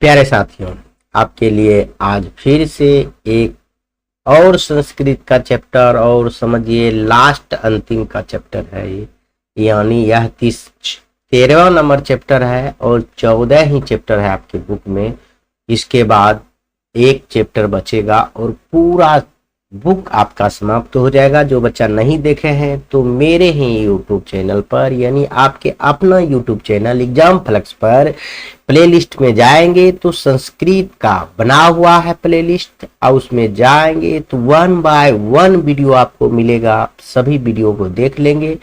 प्यारे साथियों, आपके लिए आज फिर से एक और संस्कृत का चैप्टर और समझिए लास्ट अंतिम का चैप्टर है ये, यानी यह 13वां नंबर चैप्टर है और 14 ही चैप्टर है आपके बुक में। इसके बाद एक चैप्टर बचेगा और पूरा बुक आपका समाप्त हो जाएगा। जो बच्चा नहीं देखे हैं तो मेरे ही यूट्यूब चैनल पर, यानी आपके अपना यूट्यूब चैनल एग्जाम फ्लक्स पर प्लेलिस्ट में जाएंगे तो संस्कृत का बना हुआ है प्लेलिस्ट, और उसमें जाएंगे तो 1 बाय 1 वीडियो आपको मिलेगा। आप सभी वीडियो को देख लेंगे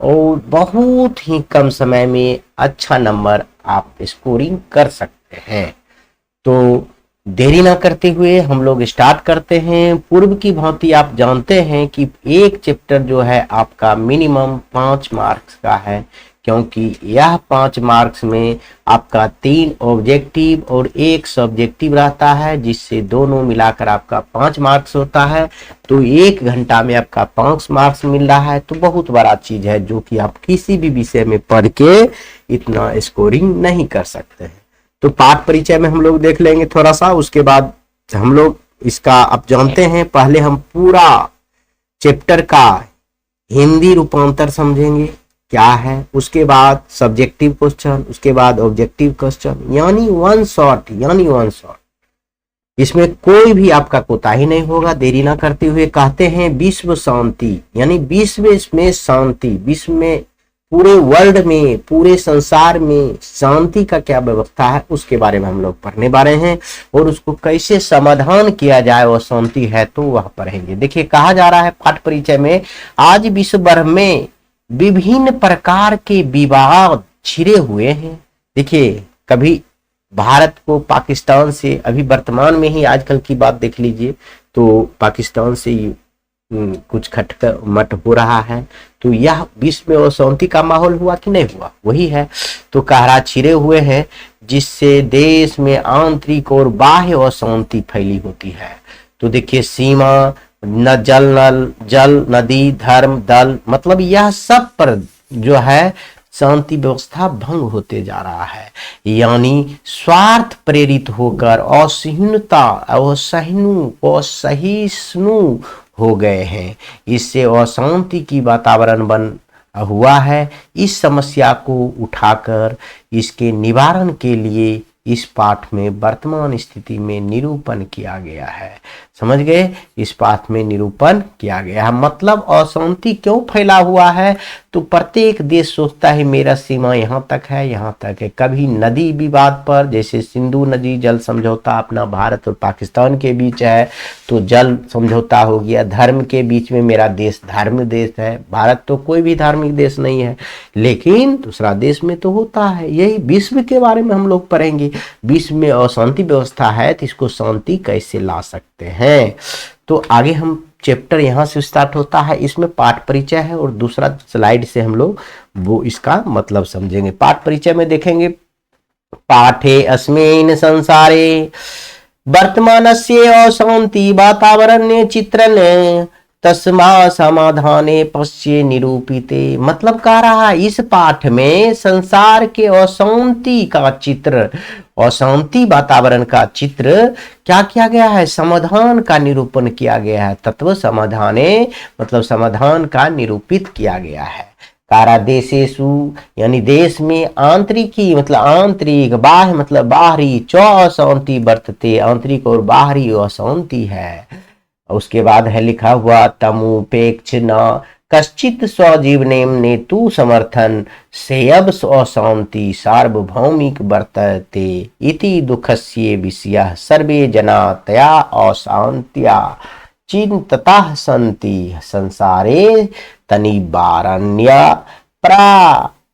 और बहुत ही कम समय में अच्छा नंबर आप स्कोरिंग कर सकते हैं। तो देरी ना करते हुए हम लोग स्टार्ट करते हैं। पूर्व की भांति आप जानते हैं कि एक चैप्टर जो है आपका मिनिमम 5 मार्क्स का है, क्योंकि यह 5 मार्क्स में आपका 3 ऑब्जेक्टिव और 1 सब्जेक्टिव रहता है, जिससे दोनों मिलाकर आपका 5 मार्क्स होता है। तो 1 घंटा में आपका 5 मार्क्स मिल रहा है, तो बहुत बड़ा चीज है जो कि आप किसी भी विषय में पढ़ के इतना स्कोरिंग नहीं कर सकते हैं। तो पाठ परिचय में हम लोग देख लेंगे थोड़ा सा, उसके बाद हम लोग इसका आप जानते हैं पहले हम पूरा चैप्टर का हिंदी रूपांतर समझेंगे क्या है, उसके बाद सब्जेक्टिव क्वेश्चन, उसके बाद ऑब्जेक्टिव क्वेश्चन, यानी वन शॉट। इसमें कोई भी आपका कोताही नहीं होगा। देरी ना करते हुए कहते हैं विश्व शांति, यानी विश्व में शांति, विश्व में पूरे वर्ल्ड में, पूरे संसार में शांति का क्या व्यवस्था है उसके बारे में हम लोग पढ़ने वाले हैं, और उसको कैसे समाधान किया जाए वो शांति है तो वह पढ़ेंगे। देखिए कहा जा रहा है पाठ परिचय में, आज विश्व भर में विभिन्न प्रकार के विवाद छिड़े हुए हैं। देखिए कभी भारत को पाकिस्तान से, अभी वर्तमान में ही आजकल की बात देख लीजिए तो पाकिस्तान से कुछ खटमट हो रहा है, तो यह विश्व में अशांति का माहौल हुआ कि नहीं हुआ, वही है। तो कहरा छिड़े हुए हैं जिससे देश में आंतरिक और बाह्य अशांति फैली होती है। तो देखिए सीमा न जल नदी धर्म दल, मतलब यह सब पर जो है शांति व्यवस्था भंग होते जा रहा है, यानी स्वार्थ प्रेरित होकर असहिष्णुता असहिष्णु हो गए हैं। इससे अशांति की वातावरण बन हुआ है। इस समस्या को उठाकर इसके निवारण के लिए इस पाठ में वर्तमान स्थिति में निरूपण किया गया है। समझ गए, इस पाठ में निरूपण किया गया है। मतलब अशांति क्यों फैला हुआ है, तो प्रत्येक देश सोचता है मेरा सीमा यहाँ तक है, यहाँ तक है। कभी नदी विवाद पर, जैसे सिंधु नदी जल समझौता अपना भारत और पाकिस्तान के बीच है तो जल समझौता हो गया। धर्म के बीच में मेरा देश धार्मिक देश है, भारत तो कोई भी धार्मिक देश नहीं है, लेकिन दूसरा देश में तो होता है। यही विश्व के बारे में हम लोग पढ़ेंगे। विश्व में अशांति व्यवस्था है तो इसको शांति कैसे ला सकते हैं। तो आगे हम चैप्टर यहां से स्टार्ट होता है, इसमें पाठ परिचय है और दूसरा स्लाइड से हम लोग वो इसका मतलब समझेंगे। पाठ परिचय में देखेंगे, पाठे अस्मिन् संसारे वर्तमानस्य अशांति वातावरण्य चित्रण तस्मा समाधाने पश्ये निरूपिते। मतलब कह रहा है इस पाठ में संसार के अशांति का चित्र, अशांति वातावरण का चित्र क्या किया गया है, समाधान का निरूपण किया गया है। तत्व समाधाने मतलब समाधान का निरूपित किया गया है। कारा देशेषु यानी देश में आंतरिकी मतलब आंतरिक, बाह्य मतलब बाहरी, च अशांति वर्तते, आंतरिक और बाहरी अशांति है। उसके बाद है लिखा हुआ तमुपेक्ष न कश्चित स्वजीवनेम नेतु समर्थन सेयब अशांति सार्वभौमिक वर्तते इति दुखस्य विषयः सर्वे जना तया अशांत्या चिंततः सन्ति संसारे तनिवारण्य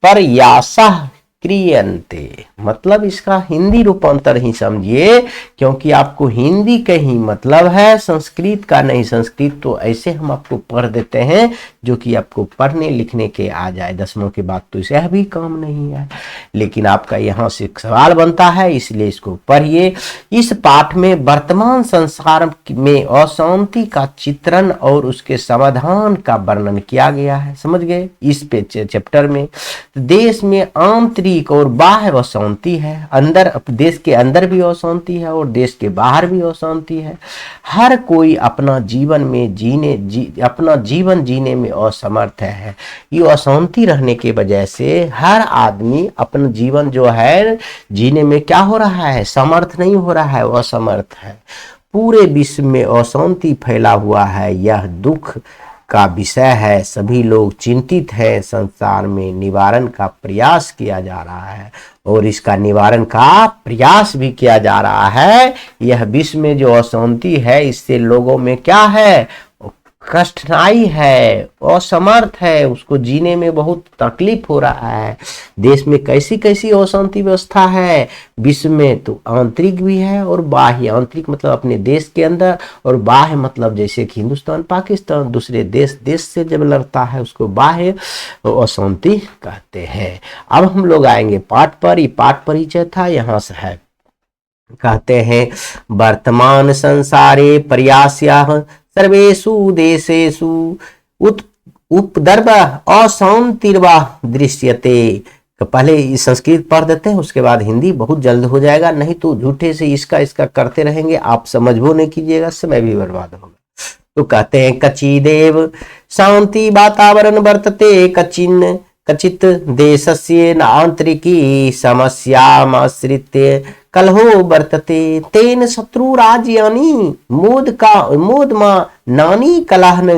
प्रयासः क्रियन्ते। मतलब इसका हिंदी रूपांतर ही समझिए, क्योंकि आपको हिंदी का ही मतलब है, संस्कृत का नहीं। संस्कृत तो ऐसे हम आपको पढ़ देते हैं जो कि आपको पढ़ने लिखने के आ जाए, 10वीं के बाद तो इसे भी काम नहीं है, लेकिन आपका यहाँ से सवाल बनता है, इसलिए इसको पढ़िए। इस पाठ में वर्तमान संसार में अशांति का चित्रण और उसके समाधान का वर्णन किया गया है। समझ गए, इस पे चैप्टर में देश में आंतरिक और बाह्य अशांति अशांति है, अंदर देश के अंदर भी अशांति है और देश के बाहर भी अशांति है। हर कोई अपना जीवन में अपना जीवन जीने में असमर्थ है। ये अशांति रहने के वजह से हर आदमी अपना जीवन जो है जीने में क्या हो रहा है, समर्थ नहीं हो रहा है, असमर्थ है। पूरे विश्व में अशांति फैला हुआ है, यह दुख का विषय है। सभी लोग चिंतित हैं। संसार में निवारण का प्रयास किया जा रहा है और इसका निवारण का प्रयास भी किया जा रहा है। यह विश्व में जो अशांति है इससे लोगों में क्या है, कठिनाई है, असमर्थ है, उसको जीने में बहुत तकलीफ हो रहा है। देश में कैसी कैसी अशांति व्यवस्था है विश्व में, तो आंतरिक भी है और बाह्य। आंतरिक मतलब अपने देश के अंदर, और बाह्य मतलब जैसे कि हिंदुस्तान पाकिस्तान दूसरे देश से जब लड़ता है उसको बाह्य अशांति कहते हैं। अब हम लोग आएंगे पाठ पर। ये पाठ परिचय था, यहाँ से है कहते हैं वर्तमान संसारे पर्यास्याः सर्वेषु देशेषु उपद्रव अशांतिर्वा दृश्यते। तो पहले संस्कृत पढ़ देते हैं, उसके बाद हिंदी, बहुत जल्द हो जाएगा, नहीं तो झूठे से इसका करते रहेंगे, आप समझबो नहीं कीजिएगा, समय भी बर्बाद होगा। तो कहते हैं कचिदेव शांति वातावरण वर्तते कचित देशस्य आंतरिकी समस्यामाश्रित्य कलहो वर्तते तेन शत्रु राज्यानि मोदमा नानी कलहन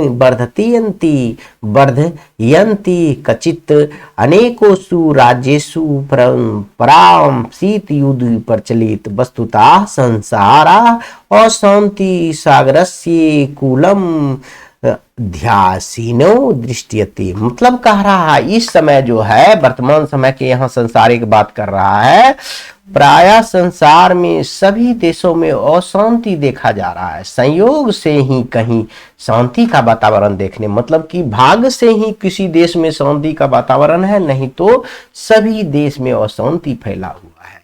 वर्धयन्ति कचित अनेकोषु राज्येषु परम्परां शीत युद्ध प्रचलित वस्तुतः संसारा अशांति सागरस्य कूलम ध्यासीनो दृष्टियते। मतलब कह रहा है इस समय जो है वर्तमान समय के, यहाँ संसार की बात कर रहा है, प्राय संसार में सभी देशों में अशांति देखा जा रहा है। संयोग से ही कहीं शांति का वातावरण देखने, मतलब कि भाग्य से ही किसी देश में शांति का वातावरण है, नहीं तो सभी देश में अशांति फैला हुआ है।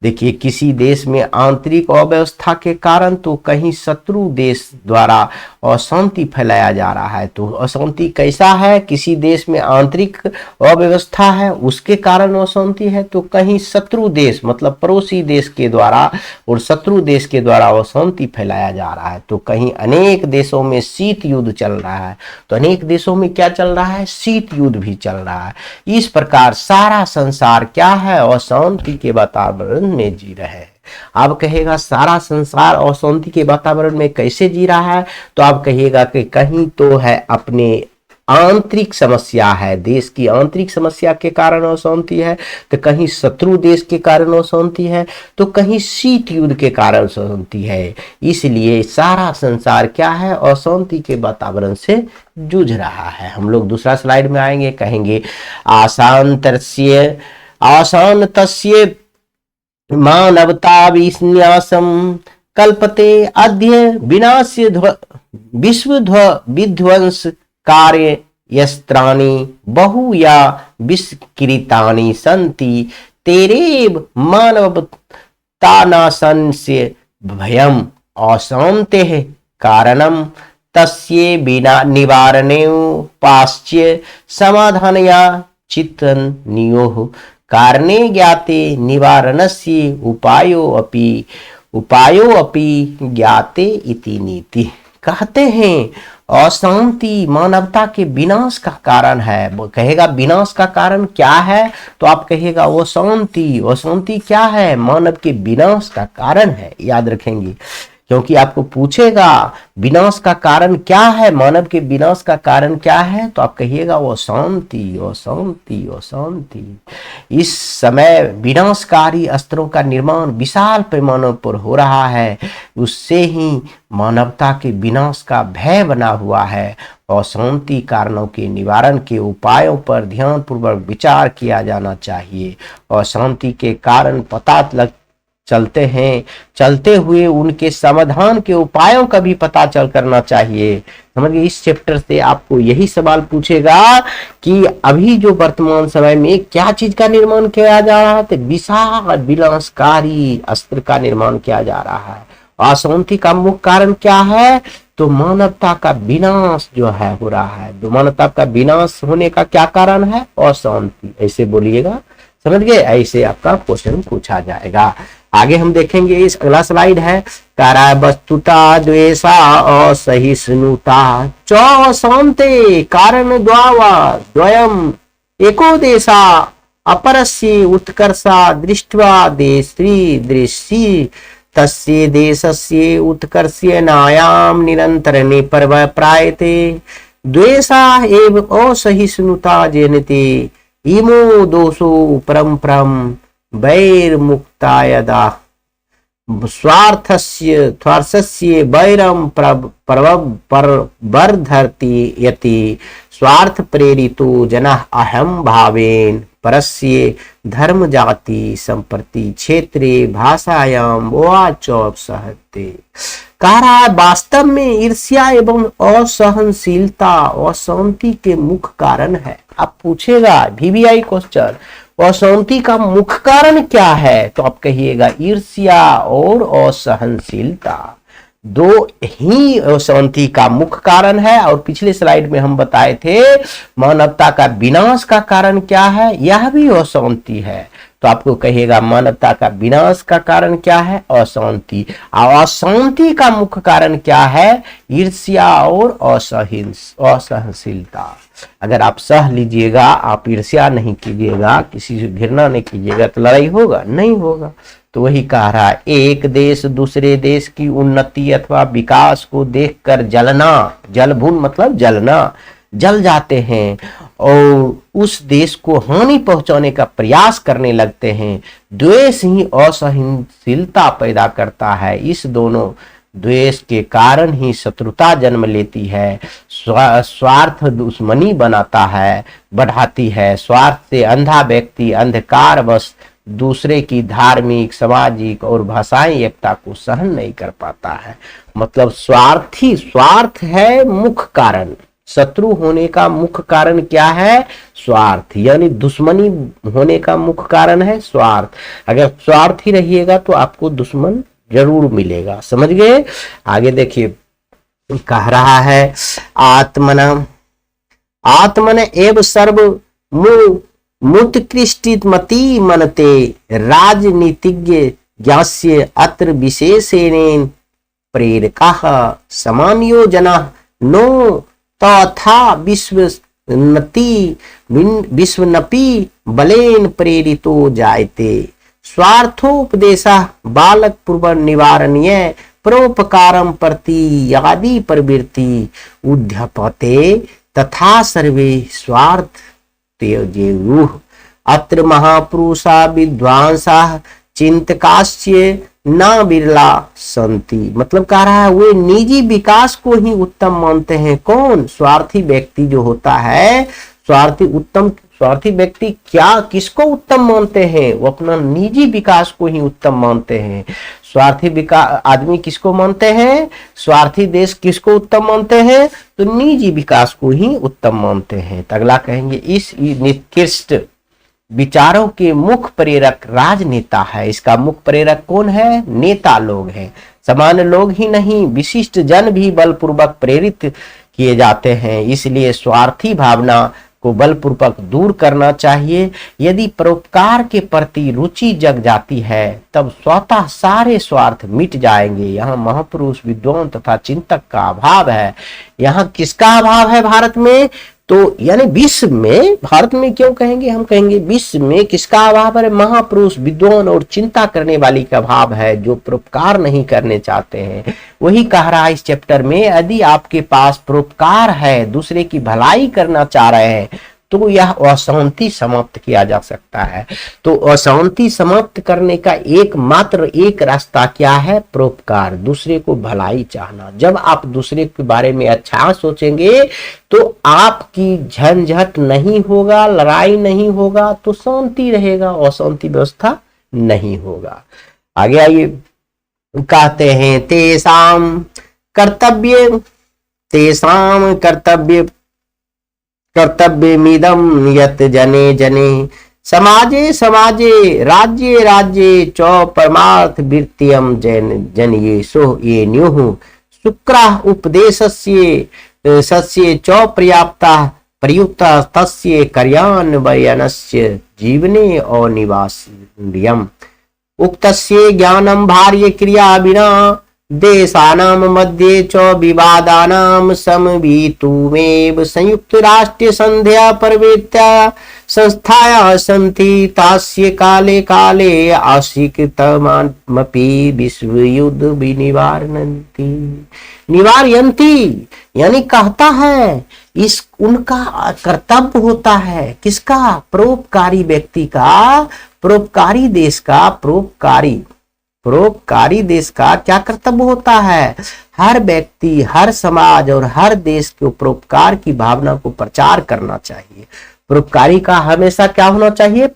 देखिए किसी देश में आंतरिक अव्यवस्था के कारण तो कहीं शत्रु देश द्वारा अशांति फैलाया जा रहा है। तो अशांति कैसा है, किसी देश में आंतरिक अव्यवस्था है उसके कारण अशांति है, तो कहीं शत्रु देश मतलब पड़ोसी देश के द्वारा और शत्रु देश के द्वारा अशांति फैलाया जा रहा है। तो कहीं अनेक देशों में शीत युद्ध चल रहा है, तो अनेक देशों में क्या चल रहा है, शीत युद्ध भी चल रहा है। इस प्रकार सारा संसार क्या है, अशांति के वातावरण में जी रहे हैं। आप कहेगा सारा संसार अशांति के वातावरण में कैसे जी रहा है, तो आप कहिएगा कि कहीं तो है अपने आंतरिक समस्या है, देश की आंतरिक समस्या के कारण अशांति है, तो कहीं शत्रु देश के कारण अशांति है, तो कहीं शीत युद्ध के कारण अशांति है। इसलिए सारा संसार क्या है, अशांति के वातावरण से जूझ रहा है। हम लोग दूसरा स्लाइड में आएंगे, कहेंगे आशान्तस्य मानवता विन्यासम कल्पते अद्य विनाश्य विध्वंस कार्य यस्त्राणि बहु या विस्कृतानि सन्ति तेरेव मानवतानाशस्य भयम् अशान्तेः कारणं तस्य बिना निवारणे पाश्च समाधानया चिन्तनीयोः कारणे ज्ञाते निवारणस्य उपायो अपि ज्ञाते इति नीति। कहते हैं अशांति मानवता के विनाश का कारण है। वो कहेगा विनाश का कारण क्या है, तो आप कहिएगा वो अशांति क्या है, मानव के विनाश का कारण है। याद रखेंगे, क्योंकि आपको पूछेगा विनाश का कारण क्या है, मानव के विनाश का कारण क्या है, तो आप कहिएगा वो अशांति। इस समय विनाशकारी अस्त्रों का निर्माण विशाल पैमाने पर हो रहा है, उससे ही मानवता के विनाश का भय बना हुआ है। अशांति कारणों के निवारण के उपायों पर ध्यानपूर्वक विचार किया जाना चाहिए। अशांति के कारण पता चलते हैं, चलते हुए उनके समाधान के उपायों का भी पता करना चाहिए। समझिए, इस चैप्टर से आपको यही सवाल पूछेगा कि अभी जो वर्तमान समय में क्या चीज का निर्माण किया जा रहा है, तो विशाल विनाशकारी अस्त्र का निर्माण किया जा रहा है। अशांति का मुख्य कारण क्या है, तो मानवता का विनाश जो है हो रहा है। तो मानवता का विनाश होने का क्या कारण है, अशांति। ऐसे बोलिएगा, समझ गए, ऐसे आपका क्वेश्चन पूछा जाएगा। आगे हम देखेंगे, इस अगला स्लाइड है, कारा वस्तुता द्वेषा असहिष्णुता च शांते कारण द्वयम एको देशा अपरस्य उत्कर्षा दृष्ट्वा देशी दृश्य तस्य देशस्य उत्कर्षेणायाम निरंतरने प्रायते द्वेषा एव असहिष्णुता जनते इमो दोषो परम्परम वैर्मुक्तायदा स्वार्थस्य वैरम प्रवर्धति यति स्वार्थ प्रेरितो जनः अहम भावेन परस्य धर्म जाति संप्रति क्षेत्रे भाषायाम वाचो सहते। कह रहा है वास्तव में ईर्ष्या एवं असहनशीलता अशांति के मुख्य कारण है। आप पूछेगा VVI क्वेश्चन, अशांति का मुख्य कारण क्या है, तो आप कहिएगा ईर्ष्या और असहनशीलता, दो ही अशांति का मुख्य कारण है। और पिछले स्लाइड में हम बताए थे मानवता का विनाश का कारण क्या है, यह भी अशांति है। तो आपको कहिएगा मानवता का विनाश का कारण क्या है, अशांति, और अशांति का मुख्य कारण क्या है, ईर्ष्या और असहनशीलता। अगर आप सह लीजिएगा, आप ईर्ष्या नहीं कीजिएगा, किसी से घृणा नहीं कीजिएगा, तो लड़ाई होगा नहीं होगा। तो वही कह रहा है, एक देश दूसरे देश की उन्नति अथवा विकास को देखकर जलना, जलभून मतलब जलना, जल जाते हैं और उस देश को हानि पहुंचाने का प्रयास करने लगते हैं। द्वेष ही असहनशीलता पैदा करता है। इस दोनों द्वेष के कारण ही शत्रुता जन्म लेती है, स्वार्थ दुश्मनी बनाता है, बढ़ाती है। स्वार्थ से अंधा व्यक्ति अंधकारवश दूसरे की धार्मिक, सामाजिक और भाषाई एकता को सहन नहीं कर पाता है। मतलब स्वार्थ है मुख्य कारण। शत्रु होने का मुख्य कारण क्या है, स्वार्थ, यानी दुश्मनी होने का मुख्य कारण है स्वार्थ। अगर स्वार्थ ही रहिएगा तो आपको दुश्मन जरूर मिलेगा। समझ गए। आगे देखिए, कह रहा है आत्मन एव सर्व मुत्कृष्टिमति मनते राजनीतिज्ञ ज्ञास्य अत्र विशेषेण प्रेरकाः सामान्यो जनः नो तथा विश्वनपि बलेन प्रेरितो जायते। स्वार्थोपदेशः बालक पूर्व निवारणीय परोपकारम प्रति आदि प्रवृत्ति उद्यपते तथा सर्वे स्वार्थ त्यजेयुः। अत्र महापुरुषा विद्वांसा चिंतकाश्च न बिरला संति। मतलब कह रहा है वे निजी विकास को ही उत्तम मानते हैं। कौन? स्वार्थी व्यक्ति जो होता है, स्वार्थी व्यक्ति क्या किसको उत्तम मानते हैं? वो अपना निजी विकास को ही उत्तम मानते हैं। स्वार्थी विकास आदमी किसको मानते हैं? स्वार्थी देश किसको उत्तम मानते हैं? तो निजी विकास को ही उत्तम मानते हैं। तो अगला कहेंगे, इस निकृष्ट विचारों के मुख्य प्रेरक राजनेता है। इसका मुख्य प्रेरक कौन है? नेता लोग हैं। सामान्य लोग ही नहीं, विशिष्ट जन भी बलपूर्वक प्रेरित किए जाते हैं। इसलिए स्वार्थी भावना को बलपूर्वक दूर करना चाहिए। यदि परोपकार के प्रति रुचि जग जाती है तब स्वतः सारे स्वार्थ मिट जाएंगे। यहाँ महापुरुष, विद्वान तथा चिंतक का अभाव है। यहाँ किसका अभाव है भारत में? तो यानी विश्व में, भारत में क्यों कहेंगे, हम कहेंगे विश्व में किसका अभाव है? महापुरुष, विद्वान और चिंता करने वाली का अभाव है, जो परोपकार नहीं करने चाहते हैं। वही कह रहा है इस चैप्टर में, यदि आपके पास परोपकार है, दूसरे की भलाई करना चाह रहे हैं, तो यह अशांति समाप्त किया जा सकता है। तो अशांति समाप्त करने का एकमात्र एक रास्ता क्या है? परोपकार, दूसरे को भलाई चाहना। जब आप दूसरे के बारे में अच्छा सोचेंगे तो आपकी झंझट नहीं होगा, लड़ाई नहीं होगा, तो शांति रहेगा, अशांति व्यवस्था नहीं होगा। आगे आइए, कहते हैं तेषाम कर्तव्यमिदं यत् जने जने समाजे समाजे राज्ये राज्ये च परमार्थ वृत्तियं जनयेषु ये न्युः शुक्रः उपदेशस्य च पर्याप्तः प्रयुक्तः तस्य कार्यान्वयनस्य जीवने अनिवार्यम्। उक्तस्य ज्ञानं भार्य क्रिया विना देशानां मध्ये च विवादानां समवितुमेव संयुक्त राष्ट्र संध्या पर्वेत्या संस्थायाः सन्ति तास्य काले काले आशिकतमपि विश्वयुद्ध विनिवारयन्ति। निवारयन्ति यानी कहता है इस उनका कर्तव्य होता है, किसका? परोपकारी व्यक्ति का, परोपकारी देश का, परोपकारी देश का क्या कर्तव्य होता है? हर व्यक्ति, हर समाज और हर देश को परोपकार की भावना को प्रचार करना चाहिए। परोपकारी का हमेशा क्या होना चाहिए?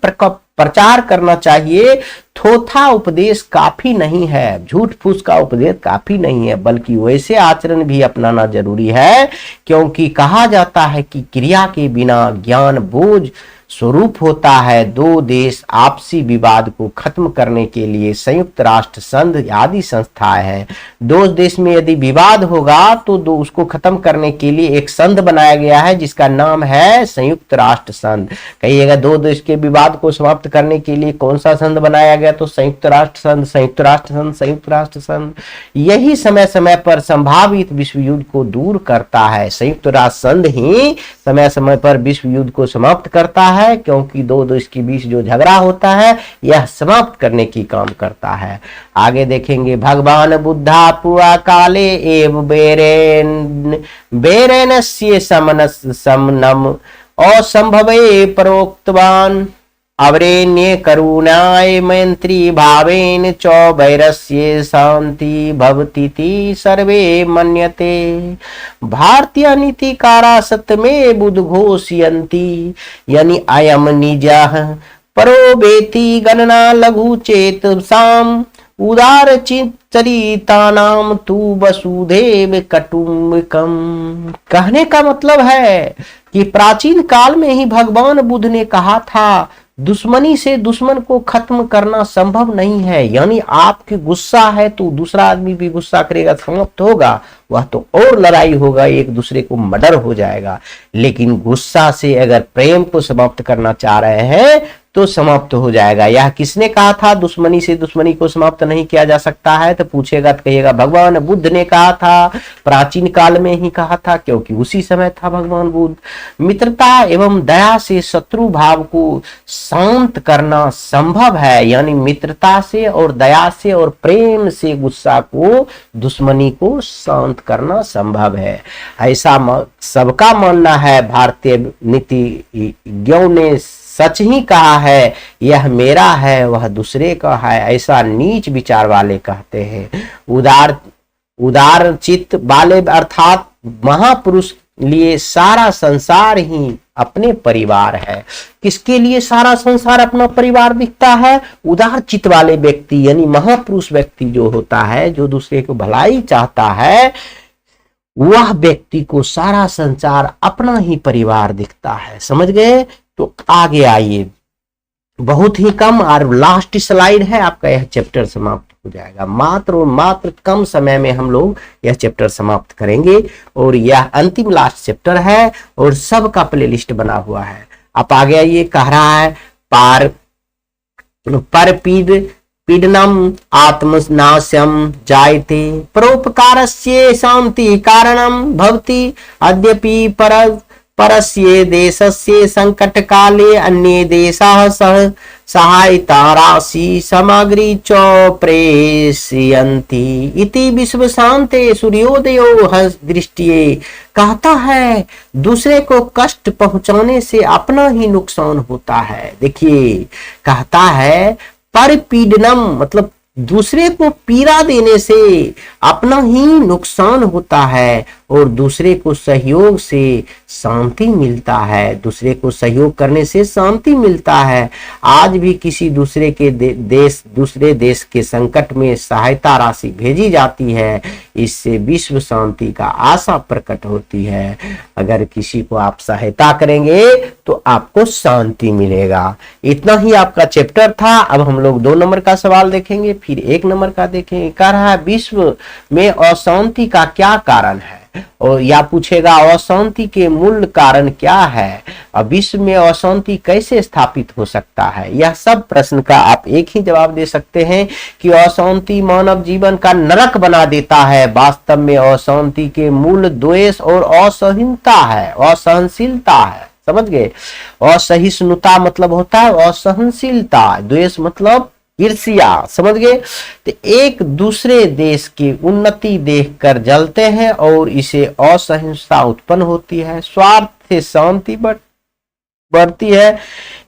प्रचार करना चाहिए। थोथा उपदेश काफी नहीं है, झूठ फूस का उपदेश काफी नहीं है, बल्कि वैसे आचरण भी अपनाना जरूरी है, क्योंकि कहा जाता है कि क्रिया के बिना ज्ञान बोझ स्वरूप होता है। दो देश आपसी विवाद को खत्म करने के लिए संयुक्त राष्ट्र संघ आदि संस्थाएं हैं। दो देश में यदि विवाद होगा तो उसको खत्म करने के लिए एक संघ बनाया गया है जिसका नाम है संयुक्त राष्ट्र संघ। कहिएगा दो देश के विवाद को समाप्त करने के लिए कौन सा संघ बनाया गया? तो संयुक्त राष्ट्र संघ, संयुक्त राष्ट्र संघ, संयुक्त राष्ट्र संघ। यही समय समय पर संभावित विश्व युद्ध को दूर करता है। संयुक्त राष्ट्र संघ ही समय समय पर विश्व युद्ध को समाप्त करता है, क्योंकि दो देश के बीच जो झगड़ा होता है यह समाप्त करने की काम करता है। आगे देखेंगे, भगवान बुद्धा पुआ काले एव बेरेनस्य समनम असंभवे प्रोक्तवान अवरेण्य करुणाय मैत्री भावेन च वैरस्य शांति भवतीति सर्वे मन्यते। भारतीय नीतिकारा सत्यमे बुद्घोषयन्ति यानी अयम निजः परो वेति गणना लघु चेत साम उदार चरितानाम तु वसुधैव कुटुम्बकम। कहने का मतलब है कि प्राचीन काल में ही भगवान बुद्ध ने कहा था दुश्मनी से दुश्मन को खत्म करना संभव नहीं है। यानी आपकी गुस्सा है तो दूसरा आदमी भी गुस्सा करेगा, समाप्त होगा, वह तो और लड़ाई होगा, एक दूसरे को मर्डर हो जाएगा। लेकिन गुस्सा से अगर प्रेम को समाप्त करना चाह रहे हैं तो समाप्त हो जाएगा। यह किसने कहा था? दुश्मनी से दुश्मनी को समाप्त नहीं किया जा सकता है, तो पूछेगा तो कहिएगा भगवान बुद्ध ने कहा था, प्राचीन काल में ही कहा था, क्योंकि उसी समय था भगवान बुद्ध। मित्रता एवं दया से शत्रु भाव को शांत करना संभव है, यानी मित्रता से और दया से और प्रेम से गुस्सा को, दुश्मनी को शांत करना संभव है। ऐसा सबका मानना है। भारतीय नीतिज्ञों ने सच ही कहा है, यह मेरा है वह दूसरे का है, ऐसा नीच विचार वाले कहते हैं। उदार चित्त वाले अर्थात महापुरुष लिए सारा संसार ही अपने परिवार है। किसके लिए सारा संसार अपना परिवार दिखता है? उदार चित्त वाले व्यक्ति यानी महापुरुष व्यक्ति जो होता है, जो दूसरे को भलाई चाहता है, वह व्यक्ति को सारा संसार अपना ही परिवार दिखता है। समझ गए? तो आगे आइए, बहुत ही कम और लास्ट स्लाइड है, आपका यह चैप्टर समाप्त हो जाएगा। मात्र और मात्र कम समय में हम लोग यह चैप्टर समाप्त करेंगे और यह अंतिम लास्ट चैप्टर है और सबका प्लेलिस्ट बना हुआ है। आप आगे आइए, कह रहा है पीडनम आत्मनाशम जायते परोपकारस्य शांति कारणम भवति अद्यपि परस्य देशस्य संकट काले अन्ये देशाः सहायता राशि सामग्री च प्रेषयन्ति इति विश्व शांते सूर्योदयो दृष्टिये। कहता है दूसरे को कष्ट पहुंचाने से अपना ही नुकसान होता है। देखिए, कहता है परपीडनम मतलब दूसरे को पीड़ा देने से अपना ही नुकसान होता है और दूसरे को सहयोग से शांति मिलता है। दूसरे को सहयोग करने से शांति मिलता है। आज भी किसी दूसरे के दूसरे देश के संकट में सहायता राशि भेजी जाती है, इससे विश्व शांति का आशा प्रकट होती है। अगर किसी को आप सहायता करेंगे तो आपको शांति मिलेगा। इतना ही आपका चैप्टर था। अब हम लोग 2 नंबर का सवाल देखेंगे, फिर 1 नंबर का देखेंगे। कह रहा है विश्व में अशांति का क्या कारण है? और या पूछेगा अशांति के मूल कारण क्या है और विश्व में अशांति कैसे स्थापित हो सकता है। यह सब प्रश्न का आप एक ही जवाब दे सकते हैं कि अशांति मानव जीवन का नरक बना देता है। वास्तव में अशांति के मूल द्वेष और असहिष्णुता है, असहनशीलता है। समझ गए? असहिष्णुता मतलब होता है असहनशीलता, द्वेष मतलब ईर्ष्या। समझ गए? तो एक दूसरे देश की उन्नति देखकर जलते हैं और इसे असहिष्णुता उत्पन्न होती है। स्वार्थ से शांति बढ़ती है।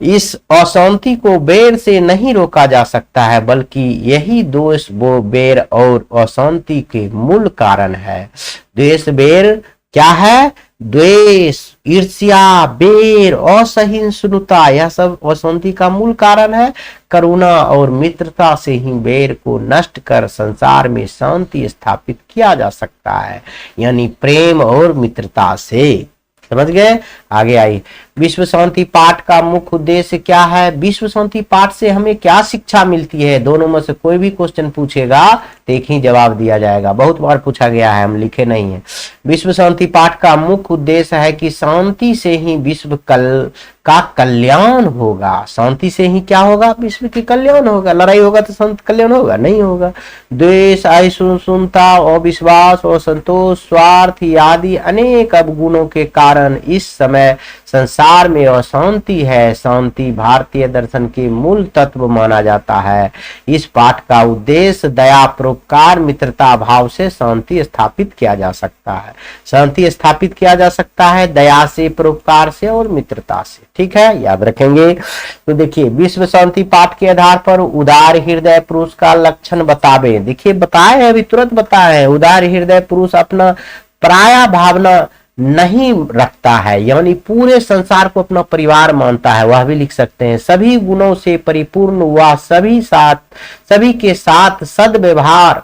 इस अशांति को बैर से नहीं रोका जा सकता है, बल्कि यही दोष वो बैर और अशांति के मूल कारण है। द्वेष बैर क्या है? द्वेष, ईर्ष्या, बैर, असहिष्णुता, यह सब अशांति का मूल कारण है। करुणा और मित्रता से ही बैर को नष्ट कर संसार में शांति स्थापित किया जा सकता है, यानी प्रेम और मित्रता से। समझ गए? आगे आइए, विश्व शांति पाठ का मुख्य उद्देश्य क्या है? विश्व शांति पाठ से हमें क्या शिक्षा मिलती है? दोनों में से कोई भी क्वेश्चन पूछेगा तो एक ही जवाब दिया जाएगा। बहुत बार पूछा गया है, हम लिखे नहीं है। विश्व शांति पाठ का मुख्य उद्देश्य है कि शांति से ही विश्व का कल्याण होगा। शांति से ही क्या होगा? विश्व की कल्याण होगा। लड़ाई होगा तो संत कल्याण होगा? नहीं होगा। द्वेष, असहिष्णुता, अविश्वास और संतोष, स्वार्थ आदि अनेक अवगुणों के कारण इस समय संसार में अशांति है। शांति भारतीय दर्शन के मूल तत्व माना जाता है। इस पाठ का उद्देश्य दया, परोपकार, मित्रता भाव से शांति स्थापित किया जा सकता है। शांति स्थापित किया जा सकता है दया से, परोपकार से और मित्रता से। ठीक है, याद रखेंगे। तो देखिए, विश्व शांति पाठ के आधार पर उदार हृदय पुरुष का लक्षण बतावे। देखिए बताए हैं, अभी तुरंत बताए हैं। उदार हृदय पुरुष अपना पराया भावना नहीं रखता है, यानी पूरे संसार को अपना परिवार मानता है। वह भी लिख सकते हैं। सभी गुणों से परिपूर्ण वह सभी के साथ सद्व्यवहार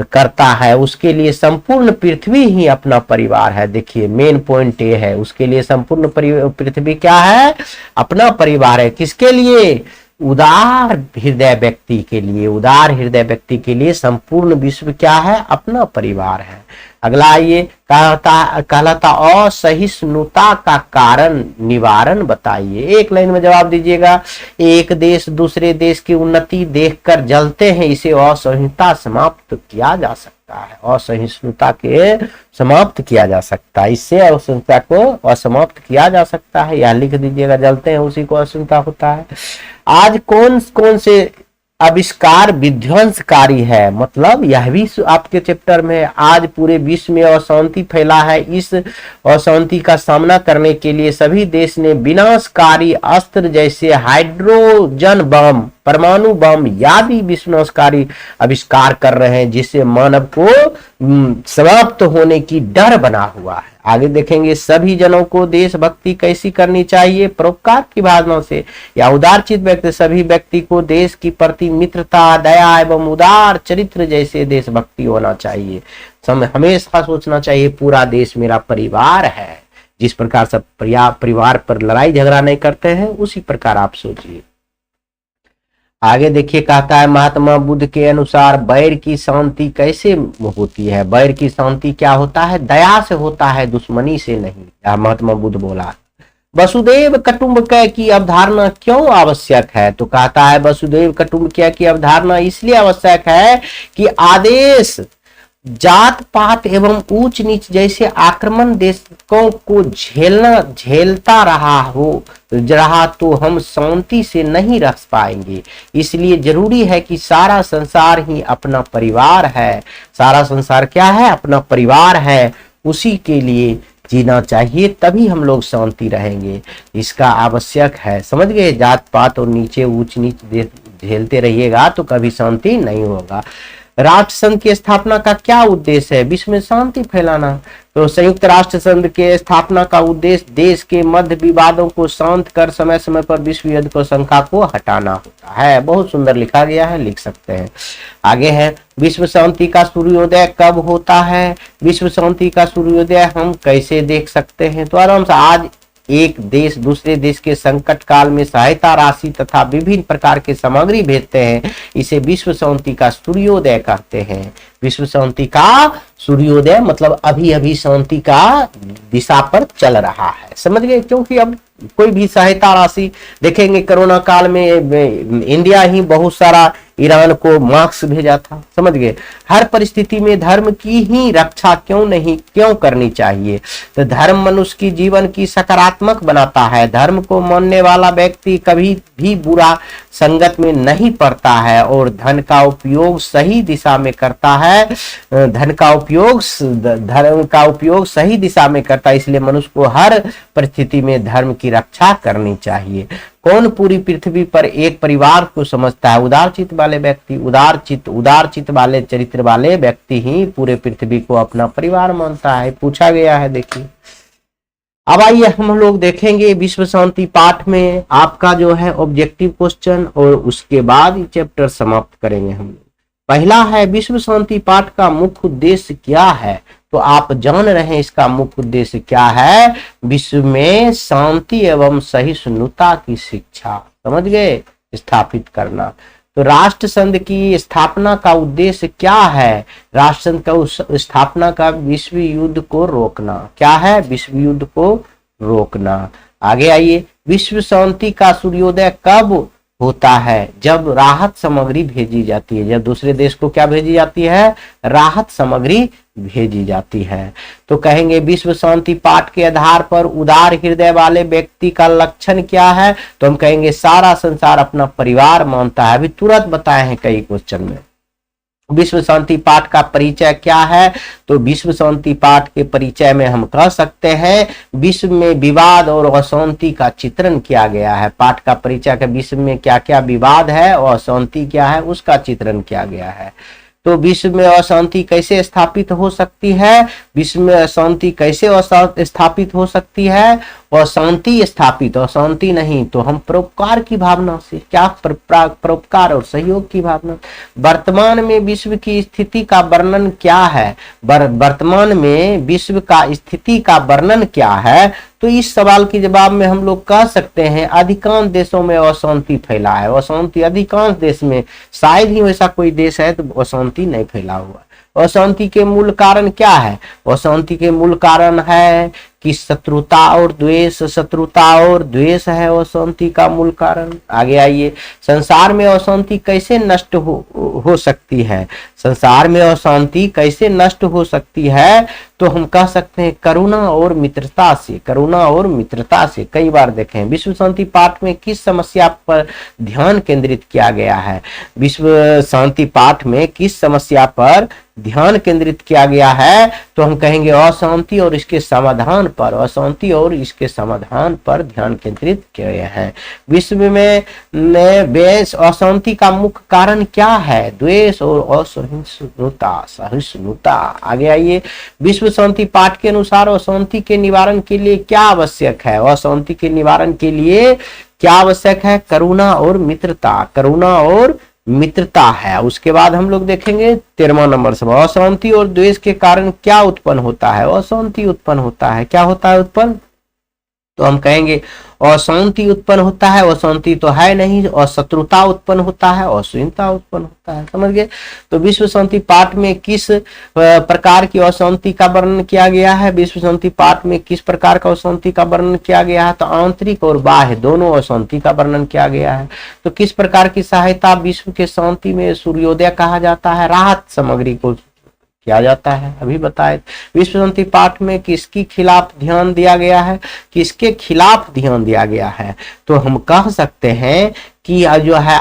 करता है। उसके लिए संपूर्ण पृथ्वी ही अपना परिवार है। देखिए मेन पॉइंट ये है, उसके लिए संपूर्ण पृथ्वी क्या है? अपना परिवार है। किसके लिए? उदार हृदय व्यक्ति के लिए। उदार हृदय व्यक्ति के लिए संपूर्ण विश्व क्या है? अपना परिवार है। अगला आइए, कहलाता असहिष्णुता का कारण निवारण बताइए। एक लाइन में जवाब दीजिएगा। एक देश दूसरे देश की उन्नति देखकर जलते हैं, इसे असहिष्णुता समाप्त किया जा सकता है। असहिष्णुता के समाप्त किया जा सकता है, इससे असहिष्णुता को असमाप्त किया जा सकता है। यह लिख दीजिएगा, जलते हैं उसी को असहिष्णुता होता है। आज कौन कौन से आविष्कार विध्वंसकारी है? मतलब यह भी आपके चैप्टर में। आज पूरे विश्व में अशांति फैला है। इस अशांति का सामना करने के लिए सभी देश ने विनाशकारी अस्त्र जैसे हाइड्रोजन बम, परमाणु बम आदि विनाशकारी आविष्कार कर रहे हैं, जिससे मानव को समाप्त होने की डर बना हुआ है। आगे देखेंगे, सभी जनों को देशभक्ति कैसी करनी चाहिए? परोपकार की भावना से या उदारचित व्यक्ति। सभी व्यक्ति को देश की प्रति मित्रता, दया एवं उदार चरित्र जैसे देशभक्ति होना चाहिए। हमेशा सोचना चाहिए पूरा देश मेरा परिवार है। जिस प्रकार सब परिवार पर लड़ाई झगड़ा नहीं करते हैं, उसी प्रकार आप सोचिए। आगे देखिए, कहता है महात्मा बुद्ध के अनुसार बैर की शांति कैसे होती है? बैर की शांति क्या होता है? दया से होता है, दुश्मनी से नहीं। यह महात्मा बुद्ध बोला। वसुदेव कुटुंबकय की अवधारणा क्यों आवश्यक है? तो कहता है वसुदेव कुटुंबकय की अवधारणा इसलिए आवश्यक है कि आदेश जात पात एवं ऊंच नीच जैसे आक्रमण देशों को झेलता रहा तो हम शांति से नहीं रह पाएंगे। इसलिए जरूरी है कि सारा संसार ही अपना परिवार है। सारा संसार क्या है? अपना परिवार है। उसी के लिए जीना चाहिए, तभी हम लोग शांति रहेंगे। इसका आवश्यक है। समझ गए? जात पात और नीचे ऊंच नीच झेलते रहिएगा तो कभी शांति नहीं होगा। राष्ट्र संघ की स्थापना का क्या उद्देश्य है? विश्व में शांति फैलाना। तो संयुक्त राष्ट्र संघ के स्थापना का उद्देश्य देश के मध्य विवादों को शांत कर समय समय पर विश्व युद्ध को शंका को हटाना होता है। बहुत सुंदर लिखा गया है, लिख सकते हैं। आगे है, विश्व शांति का सूर्योदय कब होता है? विश्व शांति का सूर्योदय हम कैसे देख सकते हैं? तो आराम से आज एक देश दूसरे देश के संकट काल में सहायता राशि तथा विभिन्न प्रकार के सामग्री भेजते हैं, इसे विश्व शांति का सूर्योदय कहते हैं। विश्व शांति का सूर्योदय मतलब अभी अभी शांति का दिशा पर चल रहा है, समझ गए। क्योंकि अब कोई भी सहायता राशि देखेंगे, कोरोना काल में इंडिया ही बहुत सारा ईरान को मास्क भेजा था, समझ गए। हर परिस्थिति में धर्म की ही रक्षा क्यों करनी चाहिए। तो धर्म मनुष्य की जीवन की सकारात्मक बनाता है। धर्म को मानने वाला व्यक्ति कभी भी बुरा संगत में नहीं पड़ता है और धन का उपयोग सही दिशा में करता है। धर्म का उपयोग सही दिशा में करता है, इसलिए मनुष्य को हर परिस्थिति में धर्म की रक्षा करनी चाहिए। कौन पूरी पृथ्वी पर एक परिवार को समझता है? उदार चित्त वाले व्यक्ति, उदार चित्त वाले चरित्र वाले व्यक्ति ही पूरे पृथ्वी को अपना परिवार मानता है, पूछा गया है। देखिए अब आइए हम लोग देखेंगे विश्व शांति पाठ में आपका जो है ऑब्जेक्टिव क्वेश्चन, और उसके बाद चैप्टर समाप्त करेंगे हम लोग। पहला है विश्व शांति पाठ का मुख्य उद्देश्य क्या है? तो आप जान रहे हैं इसका मुख्य उद्देश्य क्या है? विश्व में शांति एवं सहिष्णुता की शिक्षा, समझ गए, स्थापित करना। तो राष्ट्रसंघ की स्थापना का उद्देश्य क्या है? राष्ट्रसंघ का स्थापना का विश्व युद्ध को रोकना। क्या है? विश्व युद्ध को रोकना। आगे आइए, विश्व शांति का सूर्योदय कब होता है? जब राहत सामग्री भेजी जाती है। जब दूसरे देश को क्या भेजी जाती है? राहत सामग्री भेजी जाती है। तो कहेंगे विश्व शांति पाठ के आधार पर उदार हृदय वाले व्यक्ति का लक्षण क्या है? तो हम कहेंगे सारा संसार अपना परिवार मानता है। अभी तुरंत बताए हैं कई क्वेश्चन में। विश्व शांति पाठ का परिचय क्या है? तो विश्व शांति पाठ के परिचय में हम कह सकते हैं विश्व में विवाद और अशांति का चित्रण किया गया है। पाठ का परिचय का विश्व में क्या क्या विवाद है और अशांति क्या है उसका चित्रण किया गया है। तो विश्व में अशांति कैसे स्थापित हो सकती है? विश्व में अशांति कैसे स्थापित हो सकती है? अशांति स्थापित, अशांति नहीं तो हम परोपकार की भावना से, क्या परोपकार और सहयोग की भावना। वर्तमान में विश्व की स्थिति का वर्णन क्या है? वर्तमान में विश्व का स्थिति का वर्णन क्या है? तो इस सवाल के जवाब में हम लोग कह सकते हैं अधिकांश देशों में अशांति फैला है। अशांति अधिकांश देश में, शायद ही वैसा कोई देश है तो अशांति नहीं फैला हुआ। अशांति के मूल कारण क्या है? अशांति के मूल कारण है कि शत्रुता और द्वेष है अशांति का मूल कारण। आगे आइए, संसार में अशांति कैसे नष्ट हो सकती है? संसार में अशांति कैसे नष्ट हो सकती है? तो हम कह सकते हैं करुणा और मित्रता से, करुणा और मित्रता से। कई बार देखें विश्व शांति पाठ में किस समस्या पर ध्यान केंद्रित किया गया है? विश्व शांति पाठ में किस समस्या पर ध्यान केंद्रित किया गया है? तो हम कहेंगे अशांति और इसके समाधान पर, अशांति और इसके समाधान पर ध्यान केंद्रित किए हैं। विश्व में अशांति का मुख्य कारण क्या है? द्वेष और सहिष्णुता। आगे आइए, विश्व शांति पाठ के अनुसार अशांति के निवारण के लिए क्या आवश्यक है? अशांति के निवारण के लिए क्या आवश्यक है? करुणा और मित्रता, करुणा और मित्रता है। उसके बाद हम लोग देखेंगे 13वां नंबर सवाल, अशांति और द्वेष के कारण क्या उत्पन्न होता है? अशांति उत्पन्न होता है। क्या होता है उत्पन्न? तो हम कहेंगे अशांति उत्पन्न होता है, अशांति तो है नहीं, और शत्रुता उत्पन्न होता है, अश्लीलता उत्पन्न होता है, समझ गए। तो विश्व शांति पाठ में किस प्रकार की अशांति का वर्णन किया गया है? विश्व शांति पाठ में किस प्रकार का अशांति का वर्णन किया गया है? तो आंतरिक और बाह्य दोनों अशांति का वर्णन किया गया है। तो किस प्रकार की सहायता विश्व के शांति में सूर्योदय कहा जाता है? राहत सामग्री को किया जाता है, अभी बताए। विश्व शांति पाठ में किसके खिलाफ ध्यान दिया गया है? किसके खिलाफ ध्यान दिया गया है? तो हम कह सकते हैं कि जो है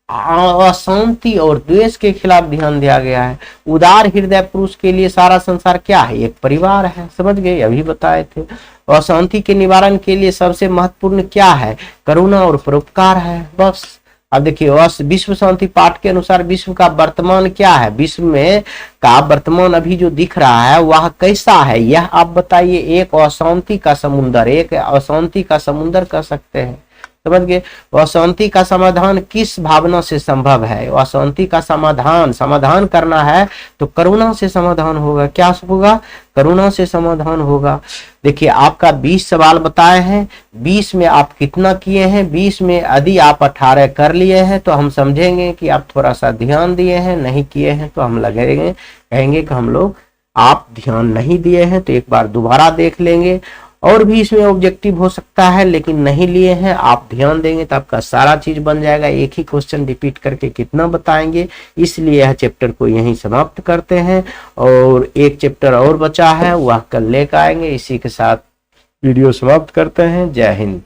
अशांति और द्वेष के खिलाफ ध्यान दिया गया है। उदार हृदय पुरुष के लिए सारा संसार क्या है? एक परिवार है, समझ गए, अभी बताए थे। अशांति के निवारण के लिए सबसे महत्वपूर्ण क्या है? करुणा और परोपकार है, बस। अब देखिए विश्व शांति पाठ के अनुसार विश्व का वर्तमान क्या है? विश्व में का वर्तमान अभी जो दिख रहा है वह कैसा है? यह आप बताइए। एक अशांति का समुंदर, एक अशांति का समुंदर कह सकते हैं, समझ गए। अशांति का समाधान किस भावना से संभव है? अशांति का समाधान करना है तो करुणा से समाधान होगा। क्या होगा? करुणा से समाधान होगा। देखिए आपका 20 सवाल बताए हैं, 20 में आप कितना किए हैं? 20 में यदि आप 18 कर लिए हैं तो हम समझेंगे कि आप थोड़ा सा ध्यान दिए हैं, नहीं किए हैं तो हम लगेंगे कहेंगे कि हम लोग आप ध्यान नहीं दिए हैं, तो एक बार दोबारा देख लेंगे। और भी इसमें ऑब्जेक्टिव हो सकता है लेकिन नहीं लिए हैं, आप ध्यान देंगे तो आपका सारा चीज बन जाएगा। एक ही क्वेश्चन रिपीट करके कितना बताएंगे, इसलिए यह चैप्टर को यहीं समाप्त करते हैं। और एक चैप्टर और बचा है, वह कल लेकर आएंगे। इसी के साथ वीडियो समाप्त करते हैं। जय हिंद।